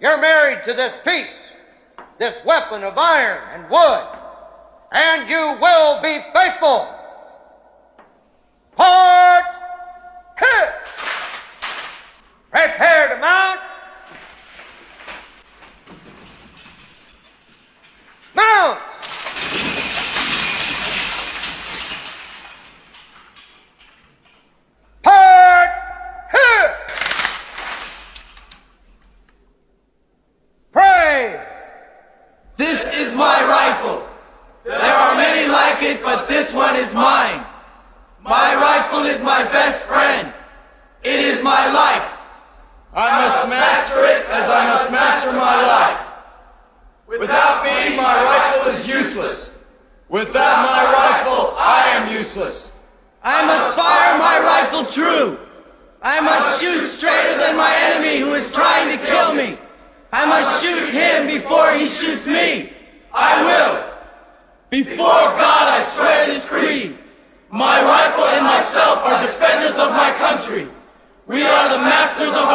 You're married to this piece, this weapon of iron and wood, and you will be faithful. Port! Hit! Prepare to mount. Mount! Port! Hit! Pray! This is my rifle. There are many like it, but this one is mine. My rifle is my best friend. It is my life. I must master it as I must master my life. Without me, my rifle is useless. Without my rifle, I am useless. I must fire my rifle true. I must shoot straighter than my enemy who is trying to kill me. I must shoot him before he shoots me. I will. Before God, I swear this creed. My rifle and myself are defenders of my country. We are the masters of